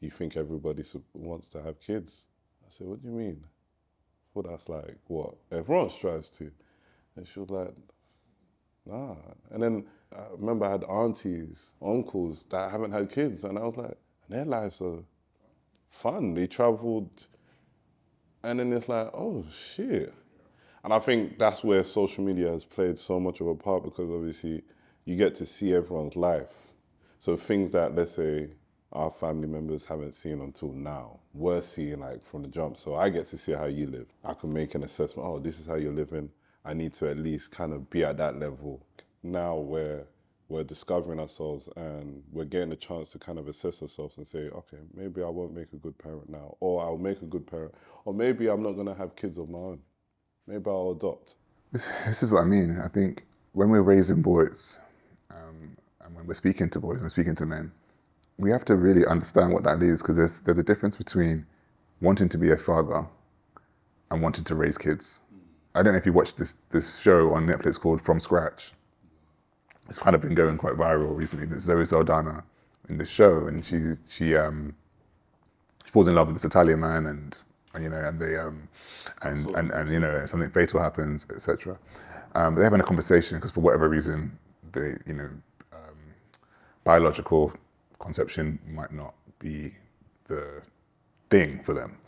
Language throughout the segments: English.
do you think everybody wants to have kids? I said, what do you mean? Well, that's like what everyone strives to. And she was like, nah. And then I remember I had aunties, uncles that haven't had kids, and I was like, their lives are fun. They traveled, and then it's like, oh shit. And I think that's where social media has played so much of a part, because obviously you get to see everyone's life. So things that, let's say, our family members haven't seen until now, we're seeing like from the jump. So I get to see how you live. I can make an assessment, oh, this is how you're living. I need to at least kind of be at that level. Now we're discovering ourselves and we're getting a chance to kind of assess ourselves and say, okay, maybe I won't make a good parent now, or I'll make a good parent, or maybe I'm not gonna have kids of my own. Maybe I'll adopt. This is what I mean. I think when we're raising boys, and when we're speaking to boys and speaking to men, we have to really understand what that is, because there's a difference between wanting to be a father and wanting to raise kids. I don't know if you watched this show on Netflix called From Scratch. It's kind of been going quite viral recently. There's Zoe Saldana in the show, and she falls in love with this Italian man, and you know, and they and you know, something fatal happens, etc. They're having a conversation because for whatever reason, they, you know, biological conception might not be the thing for them.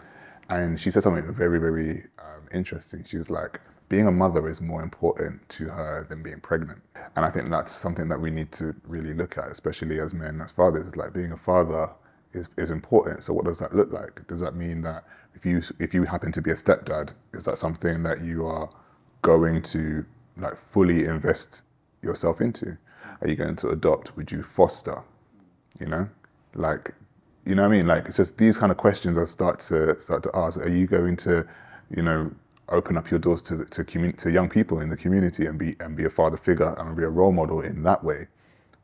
And she said something very, very interesting. She's like, being a mother is more important to her than being pregnant. And I think that's something that we need to really look at, especially as men, as fathers. It's like, being a father is important. So what does that look like? Does that mean that if you happen to be a stepdad, is that something that you are going to like fully invest yourself into? Are you going to adopt? Would you foster? You know, like, you know what I mean? Like, it's just these kind of questions I start to ask. Are you going to, you know, open up your doors to young people in the community and be a father figure and be a role model in that way,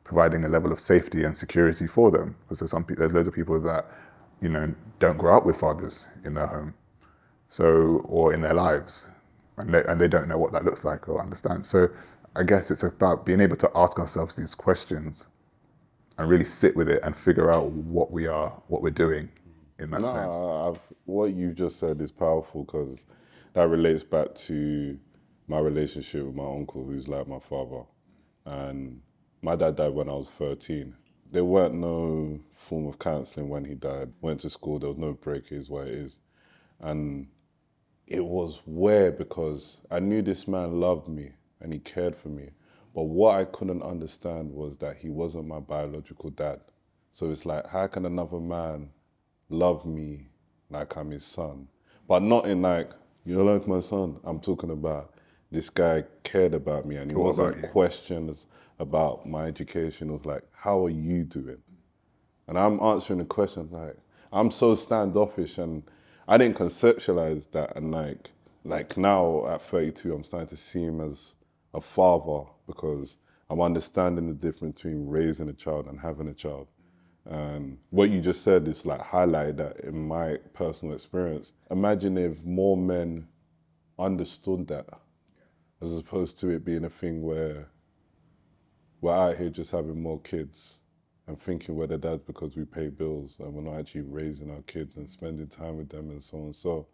providing a level of safety and security for them? Because there's loads of people that, you know, don't grow up with fathers in their home, so, or in their lives, and they don't know what that looks like or understand. So I guess it's about being able to ask ourselves these questions and really sit with it and figure out what we're doing in that sense. What you just said is powerful, because that relates back to my relationship with my uncle, who's like my father. And my dad died when I was 13. There weren't no form of counselling when he died. Went to school, there was no break, is what it is. And it was weird because I knew this man loved me and he cared for me. But what I couldn't understand was that he wasn't my biological dad. So it's like, how can another man love me like I'm his son? But not in like, you're like my son. I'm talking about this guy cared about me and he wasn't questions about my education. It was like, how are you doing? And I'm answering the question like, I'm so standoffish, and I didn't conceptualize that. And like now at 32, I'm starting to see him as a father, because I'm understanding the difference between raising a child and having a child. And what you just said is like highlighted that in my personal experience. Imagine if more men understood that, as opposed to it being a thing where we're out here just having more kids and thinking we're the dads because we pay bills, and we're not actually raising our kids and spending time with them and so on. So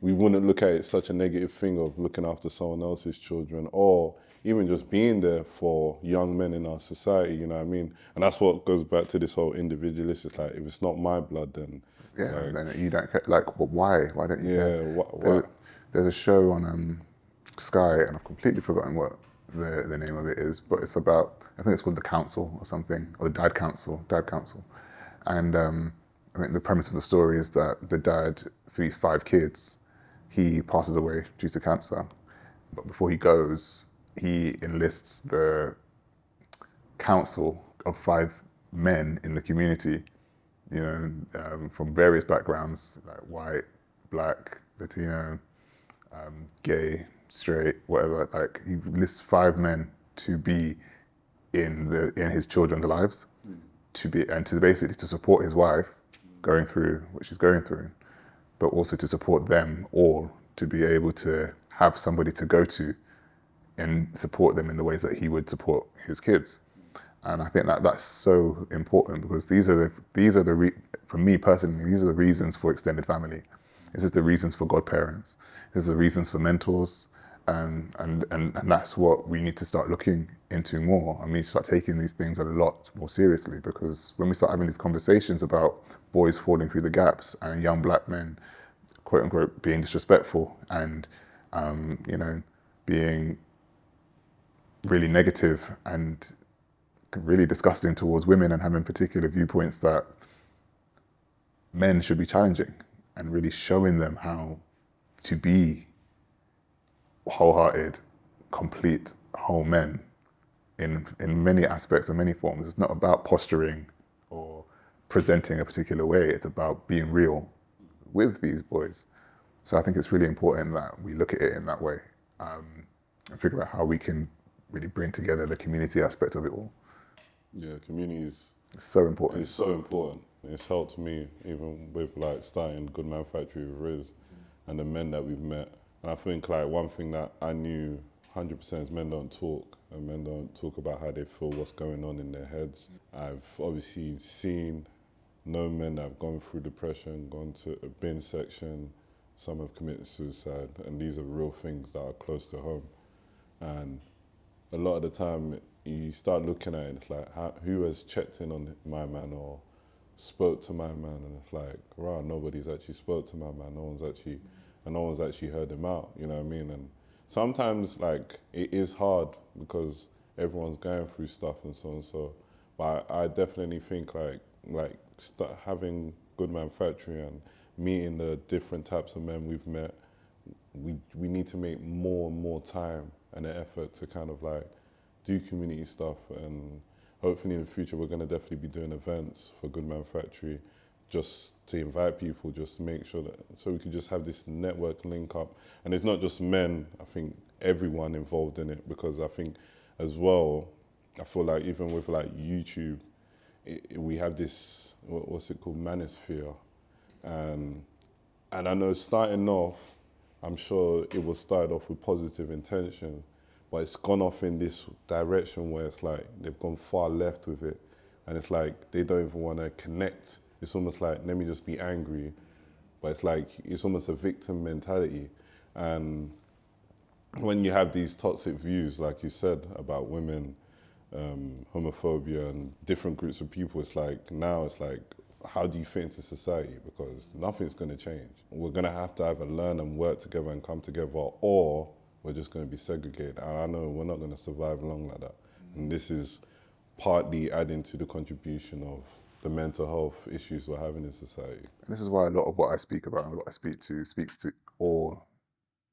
we wouldn't look at it such a negative thing of looking after someone else's children, or even just being there for young men in our society, you know what I mean? And that's what goes back to this whole individualist. It's like, if it's not my blood, then... Yeah, like, then you don't care. Like, but why? Why don't you care? Why? There's a show on Sky, and I've completely forgotten what the name of it is, but it's about, I think it's called The Council or something, or the Dad Council. And I think the premise of the story is that the dad, for these 5 kids, he passes away due to cancer. But before he goes, he enlists the council of 5 men in the community, you know, from various backgrounds, like white, black, Latino, gay, straight, whatever. Like, he lists 5 men to be in his children's lives, to basically to support his wife going through what she's going through, but also to support them all, to be able to have somebody to go to and support them in the ways that he would support his kids. And I think that that's so important, because these are the for me personally, these are the reasons for extended family. This is the reasons for godparents. This is the reasons for mentors. And that's what we need to start looking into more. I mean, start taking these things a lot more seriously, because when we start having these conversations about boys falling through the gaps and young black men, quote unquote, being disrespectful and, being really negative and really disgusting towards women and having particular viewpoints that men should be challenging and really showing them how to be wholehearted, complete, whole men in many aspects and many forms. It's not about posturing or presenting a particular way. It's about being real with these boys. So I think it's really important that we look at it in that way, and figure out how we can really bring together the community aspect of it all. Yeah, communities. It's so important. It's so important. It's helped me even with like starting Goodman Factory with Riz and the men that we've met. And I think like one thing that I knew 100% is men don't talk, and men don't talk about how they feel, what's going on in their heads. I've obviously known men that have gone through depression, gone to a bin section, some have committed suicide, and these are real things that are close to home. And a lot of the time you start looking at it, it's like, who has checked in on my man or spoke to my man? And it's like, wow, nobody's actually spoke to my man. No one's actually heard him out, you know what I mean? And sometimes like it is hard because everyone's going through stuff and so on. So, but I definitely think like start having Goodman Factory and meeting the different types of men we've met, we need to make more and more time and an effort to kind of like do community stuff. And hopefully in the future we're going to definitely be doing events for Goodman Factory, just to invite people, just to make sure that, so we can just have this network link up. And it's not just men, I think everyone involved in it, because I think as well, I feel like even with like YouTube, we have this, what's it called, manosphere. And I know starting off, I'm sure it was started off with positive intention, but it's gone off in this direction where it's like they've gone far left with it. And it's like they don't even want to connect. It's almost like, let me just be angry. But it's like, it's almost a victim mentality. And when you have these toxic views, like you said, about women, homophobia and different groups of people, it's like, now it's like, how do you fit into society? Because nothing's going to change. We're going to have to either learn and work together and come together, or we're just going to be segregated. And I know we're not going to survive long like that. And this is partly adding to the contribution of the mental health issues we're having in society. And this is why a lot of what I speak about and what I speak to speaks to all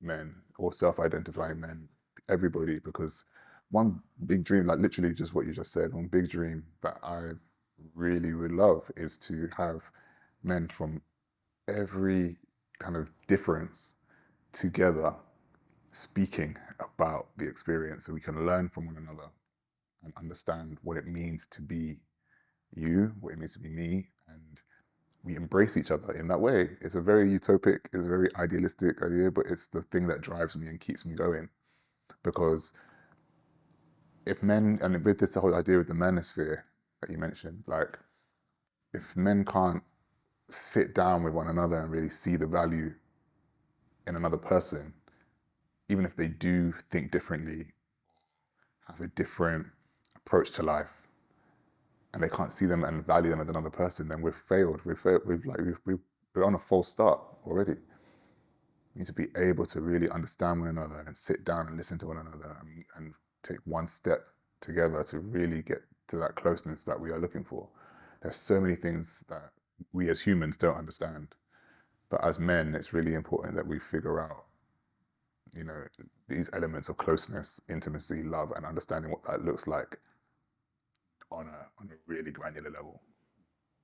men, all self-identifying men, everybody, because one big dream, like literally just what you just said, one big dream that I really would love is to have men from every kind of difference together speaking about the experience, so we can learn from one another and understand what it means to be you, what it means to be me, and we embrace each other in that way. It's a very utopic, it's a very idealistic idea, but it's the thing that drives me and keeps me going. Because if men, and with this whole idea of the manosphere that you mentioned, like if men can't sit down with one another and really see the value in another person, even if they do think differently, have a different approach to life, and they can't see them and value them as another person, then we've failed. We're on a false start already. We need to be able to really understand one another and sit down and listen to one another and take one step together to really get to that closeness that we are looking for. There's so many things that we as humans don't understand, but as men, it's really important that we figure out, these elements of closeness, intimacy, love, and understanding what that looks like on a really granular level.